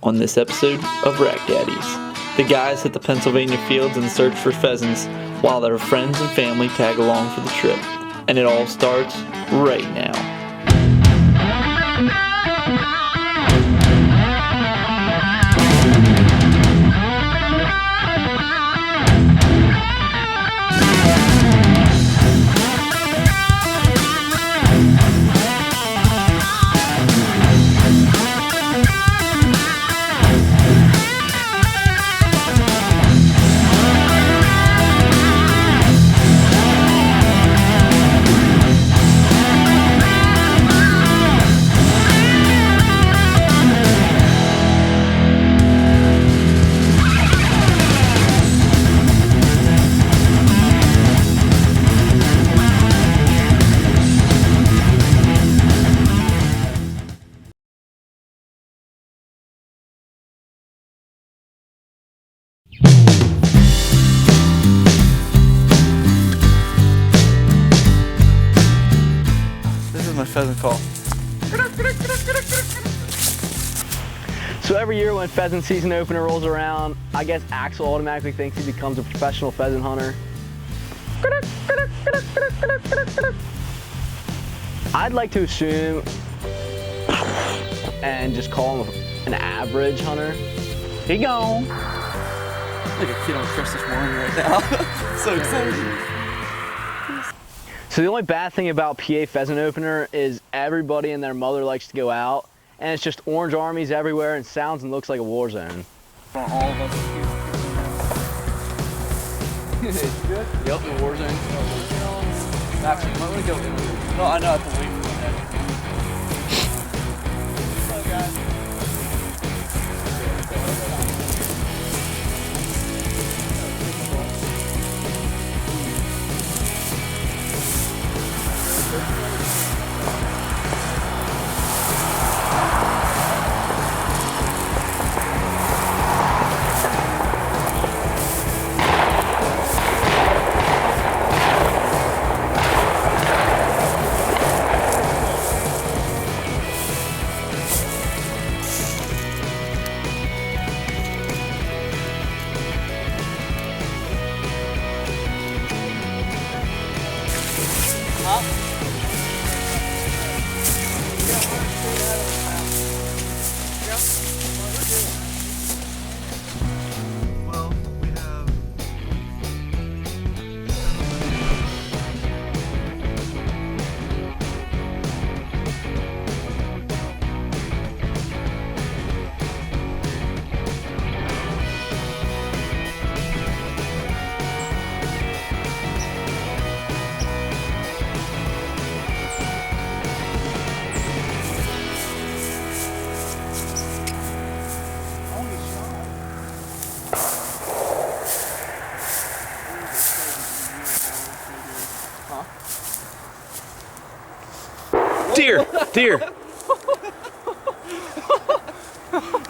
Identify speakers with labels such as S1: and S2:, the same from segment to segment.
S1: on this episode of Rack Daddies. The guys hit the Pennsylvania fields in search for pheasants while their friends and family tag along for the trip. And it all starts right now. Pheasant call.
S2: So every year when pheasant season opener rolls around, I guess Axel automatically thinks he becomes a professional pheasant hunter. I'd like to assume and just call him an average hunter. He gone.
S1: Like a kid on Christmas morning right now. So excited.
S2: So the only bad thing about PA pheasant opener is everybody and their mother likes to go out, and it's just orange armies everywhere and sounds and looks like a war zone.
S1: All of us here. Good? Yep, the war zone. Actually, why don't we go in? No, I know I have to wait for that. What's up, guys? Deer! Deer!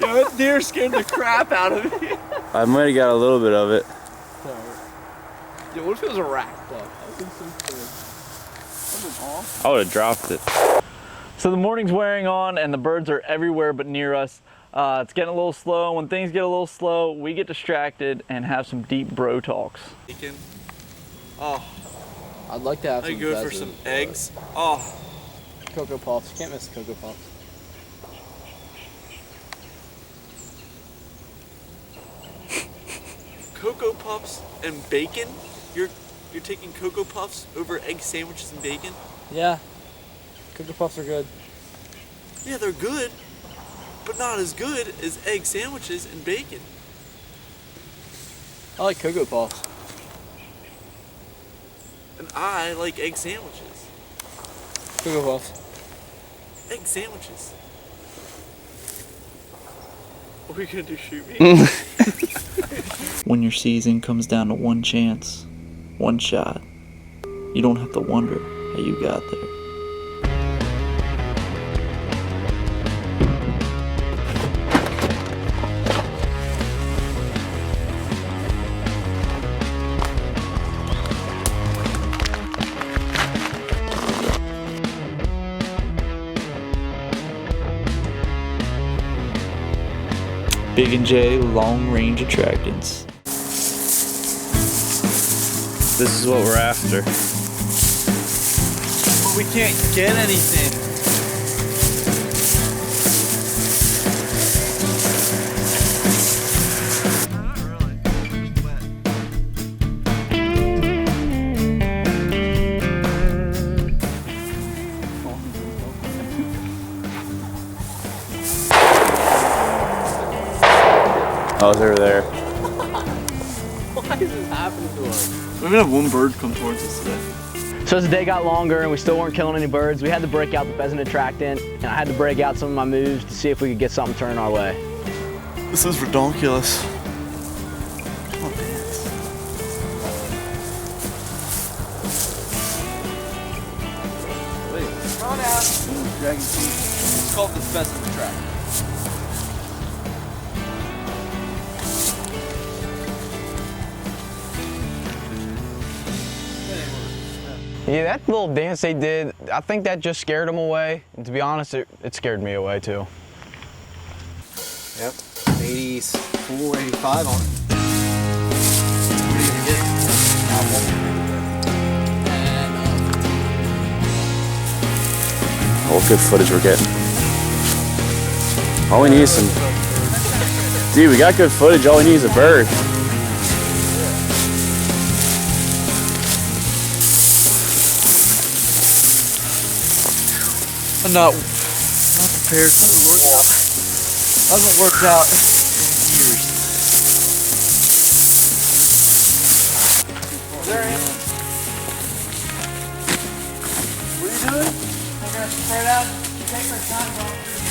S1: Yo, that deer scared the crap out of me.
S3: I might have got a little bit of it.
S1: Yo, what if it was a rack buck? That would be so cool.
S3: I would have dropped it.
S1: So the morning's wearing on and the birds are everywhere but near us. It's getting a little slow. When things get a little slow, we get distracted and have some deep bro talks.
S4: Oh,
S2: I'd like to have some
S4: go for some eggs. Oh.
S2: Cocoa Puffs. You can't miss Cocoa Puffs.
S4: Cocoa Puffs and bacon? You're taking Cocoa Puffs over egg sandwiches and bacon?
S2: Yeah. Cocoa Puffs are good.
S4: Yeah, they're good, but not as good as egg sandwiches and bacon.
S2: I like Cocoa Puffs.
S4: And I like egg sandwiches.
S2: Cocoa Puffs.
S4: Egg sandwiches. What are you gonna do, shoot me?
S1: When your season comes down to one chance, one shot, you don't have to wonder how you got there. Big and J long range attractants.
S3: This is what we're after.
S4: But we can't get anything.
S3: Oh, it's over there.
S2: Why is this happening to us?
S4: We're gonna have one bird come towards us today.
S2: So as the day got longer and we still weren't killing any birds, we had to break out the pheasant attractant, and I had to break out some of my moves to see if we could get something turning our way.
S4: This is redonkulous. Come on, dance. Wait, come on out. Dragon feet. It's called the pheasant attractant.
S5: Yeah, that little dance they did, I think that just scared them away. And to be honest, it scared me away too.
S6: Yep, 84, 85 on it.
S3: All good footage we're getting. All we need is some... Dude, we got good footage. All we need is a bird.
S4: I'm not prepared. Hasn't worked out in years. There he is. What are you doing? We're gonna spread out, take our time going through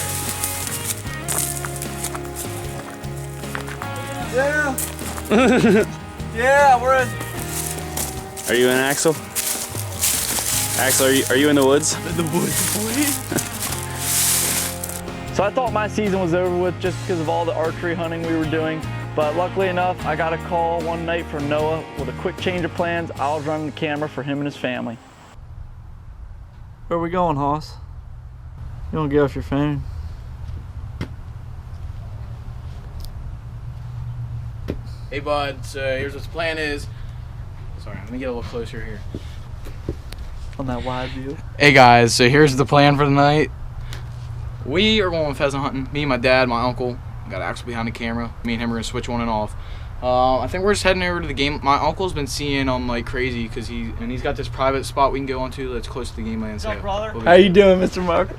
S4: here. Yeah. Yeah, we're in.
S3: Are you in, Axel? Axel, are you in the woods?
S4: In the woods, boy.
S1: So I thought my season was over with just because of all the archery hunting we were doing, but luckily enough, I got a call one night from Noah with a quick change of plans. I was running the camera for him and his family. Where are we going, Hoss? You don't get off your phone.
S5: Hey bud, so here's what the plan is. Sorry, let me get a little closer here.
S1: On that wide view.
S5: Hey guys, so here's the plan for the night. We are going pheasant hunting. Me and my dad, my uncle. Got Axel behind the camera. Me and him are gonna switch on and off. I think we're just heading over to the game. My uncle's been seeing them like crazy because he's got this private spot we can go onto that's close to the game land. So
S4: brother?
S1: How you doing, Mr. Mark?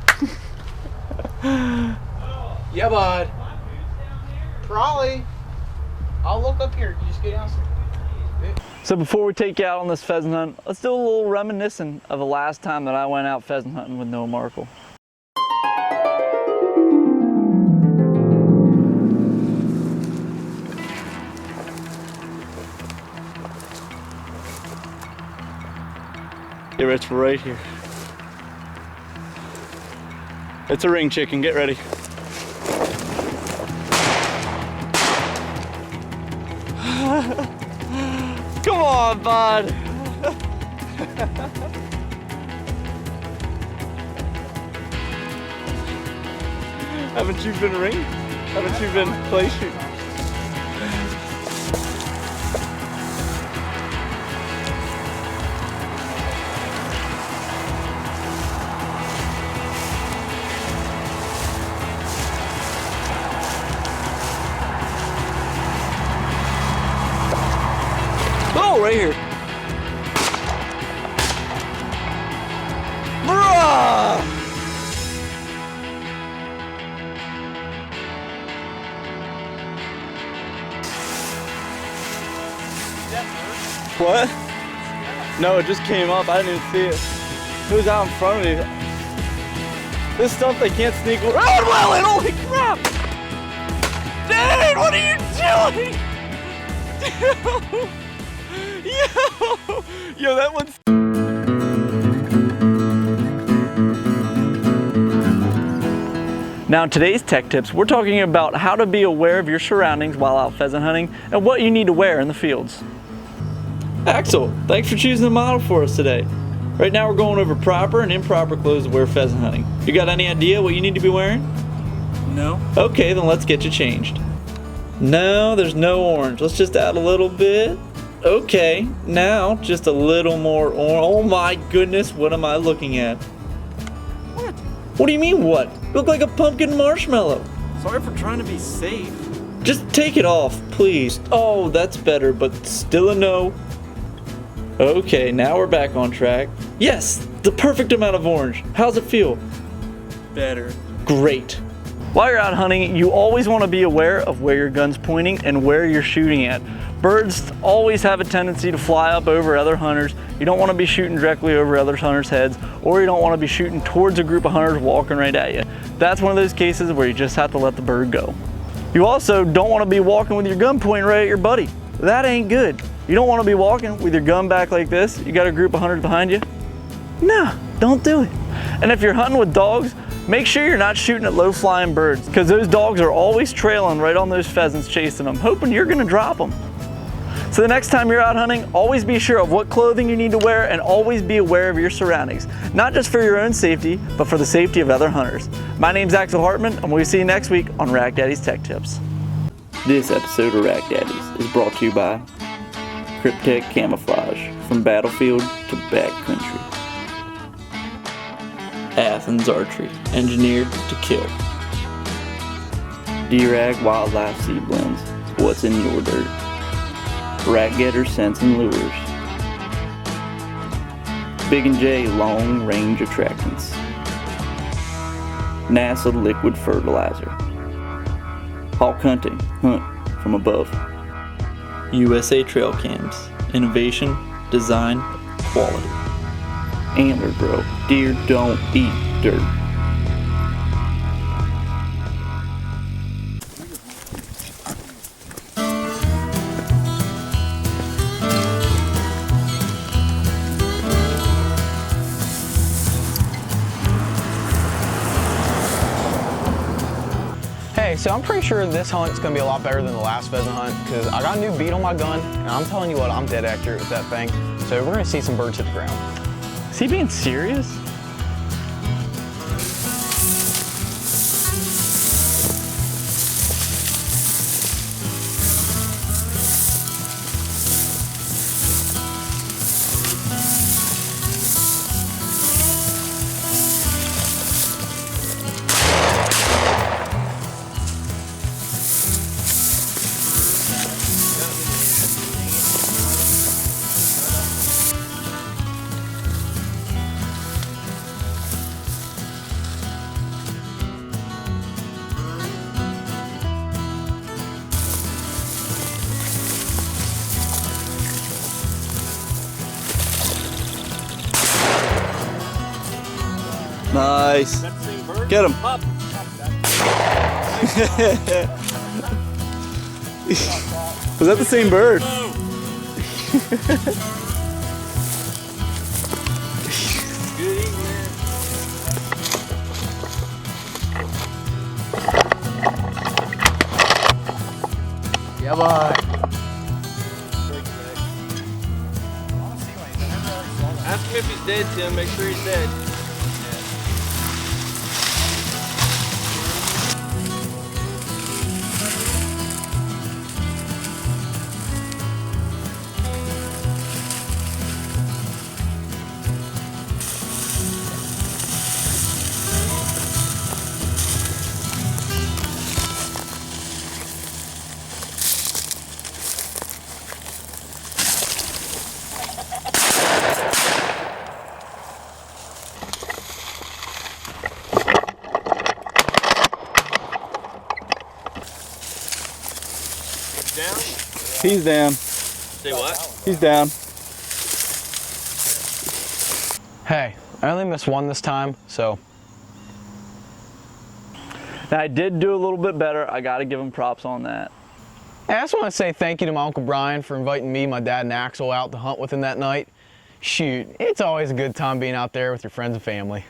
S5: Yeah, bud. Probably. I'll look up here. You just get down.
S1: So before we take you out on this pheasant hunt, let's do a little reminiscing of the last time that I went out pheasant hunting with Noah Markle. Get Rich, we're right here. It's a ring chicken, get ready. Come on, bud. Haven't you been ring? Haven't you been play shooting? Oh, right here. Bruh! What? No, it just came up. I didn't even see it. It was out in front of me. This stuff they can't sneak around. Well, holy crap! Dude, what are you doing? Dude. Yo, that one's... Now in today's Tech Tips, we're talking about how to be aware of your surroundings while out pheasant hunting and what you need to wear in the fields. Axel, thanks for choosing the model for us today. Right now we're going over proper and improper clothes to wear pheasant hunting. You got any idea what you need to be wearing?
S4: No.
S1: Okay, then let's get you changed. No, there's no orange. Let's just add a little bit. Okay, now just a little more orange. Oh my goodness, what am I looking at?
S4: What?
S1: What do you mean what? You look like a pumpkin marshmallow.
S4: Sorry for trying to be safe.
S1: Just take it off, please. Oh, that's better, but still a no. Okay, now we're back on track. Yes, the perfect amount of orange. How's it feel?
S4: Better.
S1: Great. While you're out hunting, you always want to be aware of where your gun's pointing and where you're shooting at. Birds always have a tendency to fly up over other hunters. You don't want to be shooting directly over other hunters' heads, or you don't want to be shooting towards a group of hunters walking right at you. That's one of those cases where you just have to let the bird go. You also don't want to be walking with your gun pointing right at your buddy. That ain't good. You don't want to be walking with your gun back like this. You got a group of hunters behind you. Nah, don't do it. And if you're hunting with dogs, make sure you're not shooting at low-flying birds, because those dogs are always trailing right on those pheasants, chasing them, hoping you're gonna drop them. So the next time you're out hunting, always be sure of what clothing you need to wear and always be aware of your surroundings, not just for your own safety, but for the safety of other hunters. My name's Axel Hartman, and we'll see you next week on Rack Daddy's Tech Tips. This episode of Rack Daddies is brought to you by Cryptek Camouflage, from battlefield to backcountry. Athens Archery, engineered to kill. D-Rag Wildlife Seed Blends, what's in your dirt? Rat Getter Scents and Lures. Big & J Long Range Attractants. NASA Liquid Fertilizer. Hawk Hunting, hunt from above. USA Trail Cams, innovation, design, quality. Antler Grow, deer don't eat dirt.
S7: Hey, so I'm pretty sure this hunt's gonna be a lot better than the last pheasant hunt, because I got a new bead on my gun, and I'm telling you what, I'm dead accurate with that thing. So we're gonna see some birds hit the ground.
S1: Is he being serious? Nice. Get him. Was that the same bird?
S5: Yeah, boy.
S4: Ask him if he's dead, Tim. Make sure he's dead. Down?
S1: He's down.
S4: Say what?
S1: He's down.
S7: Hey, I only missed one this time, so.
S1: Now, I did do a little bit better. I gotta give him props on that.
S7: Hey, I just want to say thank you to my Uncle Brian for inviting me, my dad, and Axel out to hunt with him that night. Shoot, it's always a good time being out there with your friends and family.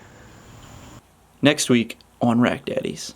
S1: Next week on Rack Daddies.